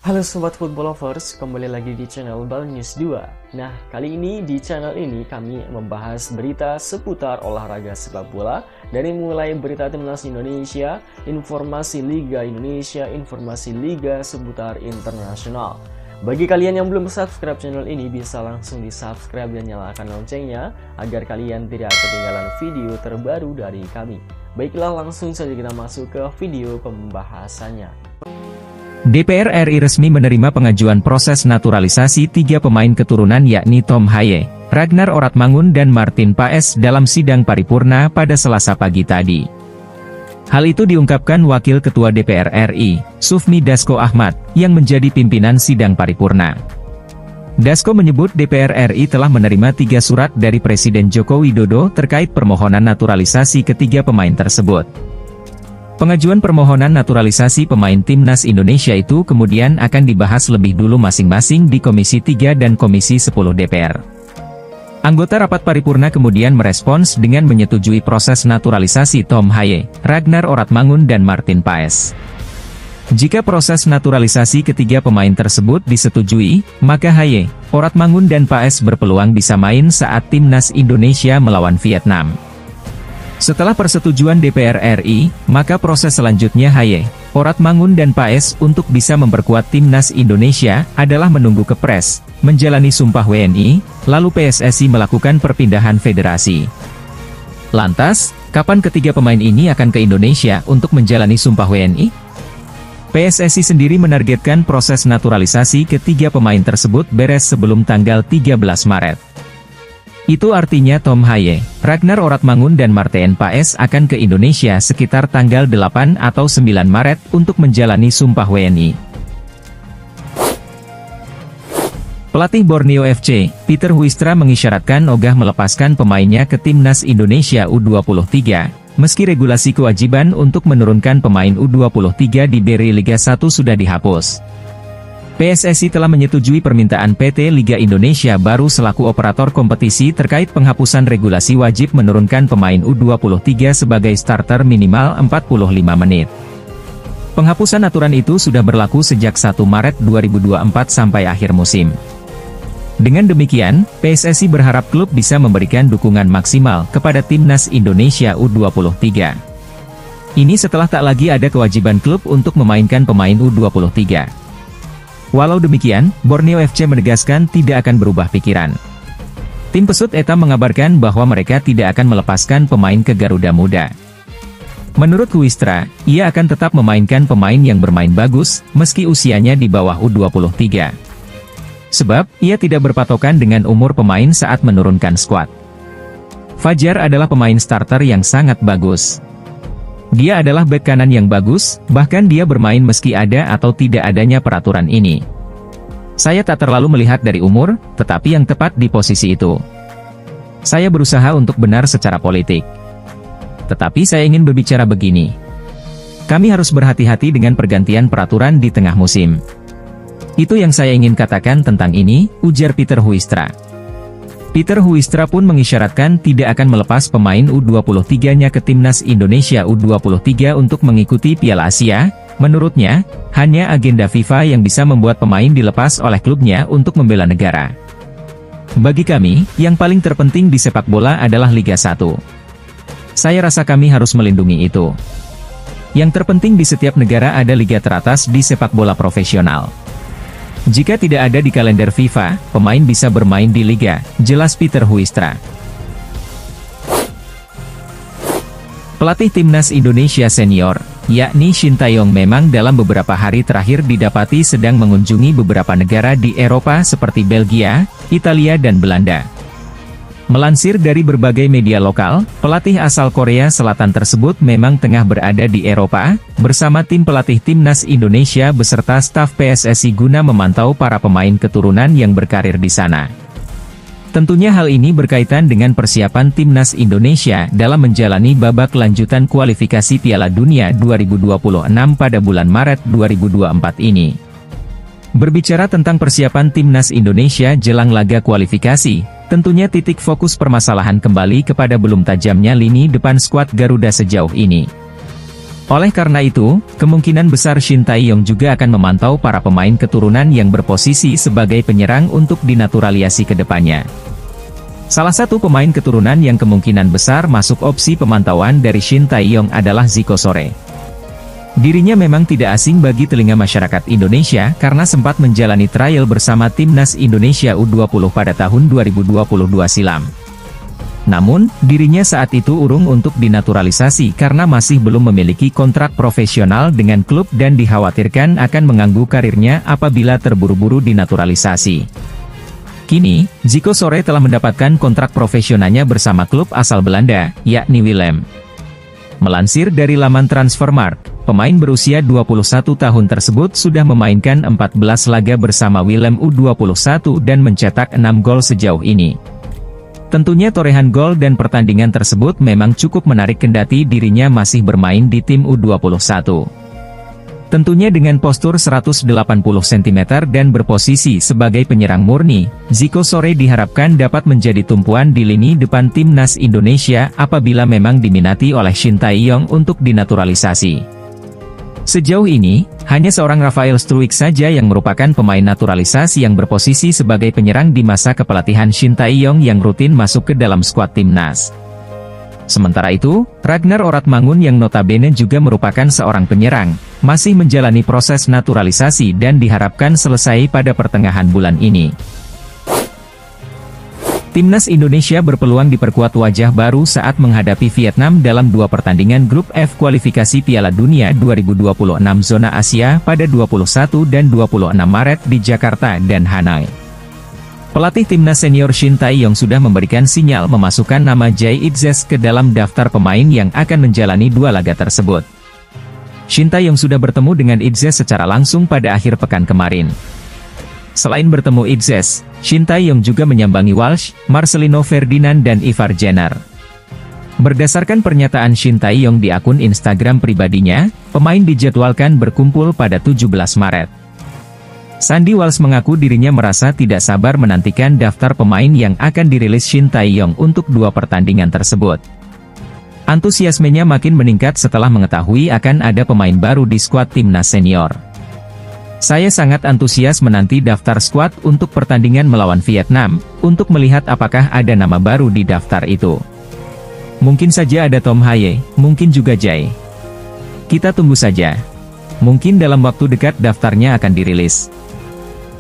Halo Sobat Football Lovers, kembali lagi di channel Bal News 2. Nah, kali ini di channel ini kami membahas berita seputar olahraga sepak bola. Dari mulai berita timnas Indonesia, informasi Liga Indonesia, informasi Liga seputar internasional. Bagi kalian yang belum subscribe channel ini, bisa langsung di subscribe dan nyalakan loncengnya agar kalian tidak ketinggalan video terbaru dari kami. Baiklah, langsung saja kita masuk ke video pembahasannya. DPR RI resmi menerima pengajuan proses naturalisasi 3 pemain keturunan yakni Tom Haye, Ragnar Oratmangun dan Martin Paes dalam sidang paripurna pada Selasa pagi tadi. Hal itu diungkapkan Wakil Ketua DPR RI, Sufmi Dasko Ahmad, yang menjadi pimpinan sidang paripurna. Dasko menyebut DPR RI telah menerima 3 surat dari Presiden Joko Widodo terkait permohonan naturalisasi ketiga pemain tersebut. Pengajuan permohonan naturalisasi pemain timnas Indonesia itu kemudian akan dibahas lebih dulu masing-masing di Komisi 3 dan Komisi 10 DPR. Anggota rapat paripurna kemudian merespons dengan menyetujui proses naturalisasi Tom Haye, Ragnar Oratmangun dan Martin Paes. Jika proses naturalisasi ketiga pemain tersebut disetujui, maka Haye, Oratmangun dan Paes berpeluang bisa main saat timnas Indonesia melawan Vietnam. Setelah persetujuan DPR RI, maka proses selanjutnya Haye, Oratmangun dan Paes untuk bisa memperkuat timnas Indonesia adalah menunggu Kepres, menjalani sumpah WNI, lalu PSSI melakukan perpindahan federasi. Lantas, kapan ketiga pemain ini akan ke Indonesia untuk menjalani sumpah WNI? PSSI sendiri menargetkan proses naturalisasi ketiga pemain tersebut beres sebelum tanggal 13 Maret. Itu artinya Tom Haye, Ragnar Oratmangun dan Martin Paes akan ke Indonesia sekitar tanggal 8 atau 9 Maret untuk menjalani sumpah WNI. Pelatih Borneo FC, Peter Huistra mengisyaratkan ogah melepaskan pemainnya ke timnas Indonesia U23, meski regulasi kewajiban untuk menurunkan pemain U23 di Beri Liga 1 sudah dihapus. PSSI telah menyetujui permintaan PT Liga Indonesia baru selaku operator kompetisi terkait penghapusan regulasi wajib menurunkan pemain U23 sebagai starter minimal 45 menit. Penghapusan aturan itu sudah berlaku sejak 1 Maret 2024 sampai akhir musim. Dengan demikian, PSSI berharap klub bisa memberikan dukungan maksimal kepada timnas Indonesia U23. Ini setelah tak lagi ada kewajiban klub untuk memainkan pemain U23. Walau demikian, Borneo FC menegaskan tidak akan berubah pikiran. Tim pesut Eta mengabarkan bahwa mereka tidak akan melepaskan pemain ke Garuda Muda. Menurut Huistra, ia akan tetap memainkan pemain yang bermain bagus, meski usianya di bawah U23. Sebab, ia tidak berpatokan dengan umur pemain saat menurunkan skuad. Fajar adalah pemain starter yang sangat bagus. Dia adalah bek kanan yang bagus, bahkan dia bermain meski ada atau tidak adanya peraturan ini. Saya tak terlalu melihat dari umur, tetapi yang tepat di posisi itu. Saya berusaha untuk benar secara politik. Tetapi saya ingin berbicara begini. Kami harus berhati-hati dengan pergantian peraturan di tengah musim. Itu yang saya ingin katakan tentang ini, ujar Peter Huistra. Peter Huistra pun mengisyaratkan tidak akan melepas pemain U23-nya ke timnas Indonesia U23 untuk mengikuti Piala Asia. Menurutnya, hanya agenda FIFA yang bisa membuat pemain dilepas oleh klubnya untuk membela negara. Bagi kami, yang paling terpenting di sepak bola adalah Liga 1. Saya rasa kami harus melindungi itu. Yang terpenting di setiap negara ada liga teratas di sepak bola profesional. Jika tidak ada di kalender FIFA, pemain bisa bermain di liga, jelas Peter Huistra. Pelatih timnas Indonesia senior, yakni Shin Tae-yong memang dalam beberapa hari terakhir didapati sedang mengunjungi beberapa negara di Eropa seperti Belgia, Italia dan Belanda. Melansir dari berbagai media lokal, pelatih asal Korea Selatan tersebut memang tengah berada di Eropa, bersama tim pelatih timnas Indonesia beserta staf PSSI guna memantau para pemain keturunan yang berkarir di sana. Tentunya hal ini berkaitan dengan persiapan timnas Indonesia dalam menjalani babak lanjutan kualifikasi Piala Dunia 2026 pada bulan Maret 2024 ini. Berbicara tentang persiapan timnas Indonesia jelang laga kualifikasi, tentunya titik fokus permasalahan kembali kepada belum tajamnya lini depan skuad Garuda sejauh ini. Oleh karena itu, kemungkinan besar Shin Tae-yong juga akan memantau para pemain keturunan yang berposisi sebagai penyerang untuk dinaturalisasi ke depannya. Salah satu pemain keturunan yang kemungkinan besar masuk opsi pemantauan dari Shin Tae-yong adalah Zico Sore. Dirinya memang tidak asing bagi telinga masyarakat Indonesia karena sempat menjalani trial bersama Timnas Indonesia U20 pada tahun 2022 silam. Namun, dirinya saat itu urung untuk dinaturalisasi karena masih belum memiliki kontrak profesional dengan klub dan dikhawatirkan akan mengganggu karirnya apabila terburu-buru dinaturalisasi. Kini, Zico Sore telah mendapatkan kontrak profesionalnya bersama klub asal Belanda, yakni Willem. Melansir dari laman Transfermarkt, pemain berusia 21 tahun tersebut sudah memainkan 14 laga bersama Willem U21 dan mencetak 6 gol sejauh ini. Tentunya torehan gol dan pertandingan tersebut memang cukup menarik kendati dirinya masih bermain di tim U21. Tentunya dengan postur 180 cm dan berposisi sebagai penyerang murni, Zico Sore diharapkan dapat menjadi tumpuan di lini depan Timnas Indonesia apabila memang diminati oleh Shin Tae-yong untuk dinaturalisasi. Sejauh ini, hanya seorang Rafael Struijk saja yang merupakan pemain naturalisasi yang berposisi sebagai penyerang di masa kepelatihan Shin Tae-yong yang rutin masuk ke dalam skuad timnas. Sementara itu, Ragnar Oratmangun yang notabene juga merupakan seorang penyerang, masih menjalani proses naturalisasi dan diharapkan selesai pada pertengahan bulan ini. Timnas Indonesia berpeluang diperkuat wajah baru saat menghadapi Vietnam dalam 2 pertandingan grup F kualifikasi Piala Dunia 2026 zona Asia pada 21 dan 26 Maret di Jakarta dan Hanoi. Pelatih timnas senior Shin Tae-yong sudah memberikan sinyal memasukkan nama Jay Itzes ke dalam daftar pemain yang akan menjalani 2 laga tersebut. Shin Tae-yong sudah bertemu dengan Itzes secara langsung pada akhir pekan kemarin. Selain bertemu Itzes, Shin Tae-yong juga menyambangi Walsh, Marcelino Ferdinand dan Ivar Jenner. Berdasarkan pernyataan Shin Tae-yong di akun Instagram pribadinya, pemain dijadwalkan berkumpul pada 17 Maret. Sandy Walsh mengaku dirinya merasa tidak sabar menantikan daftar pemain yang akan dirilis Shin Tae-yong untuk 2 pertandingan tersebut. Antusiasmenya makin meningkat setelah mengetahui akan ada pemain baru di skuad timnas senior. Saya sangat antusias menanti daftar skuad untuk pertandingan melawan Vietnam, untuk melihat apakah ada nama baru di daftar itu. Mungkin saja ada Tom Haye, mungkin juga Jay. Kita tunggu saja. Mungkin dalam waktu dekat daftarnya akan dirilis.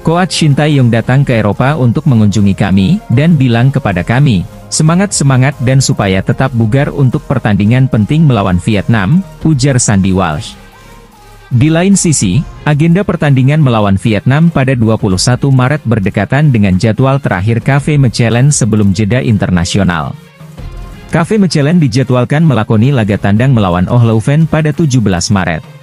Coach Shin Tae-yong datang ke Eropa untuk mengunjungi kami, dan bilang kepada kami, semangat-semangat dan supaya tetap bugar untuk pertandingan penting melawan Vietnam, ujar Sandy Walsh. Di lain sisi, agenda pertandingan melawan Vietnam pada 21 Maret berdekatan dengan jadwal terakhir KV Mechelen sebelum jeda internasional. KV Mechelen dijadwalkan melakoni laga tandang melawan Ohleuven pada 17 Maret.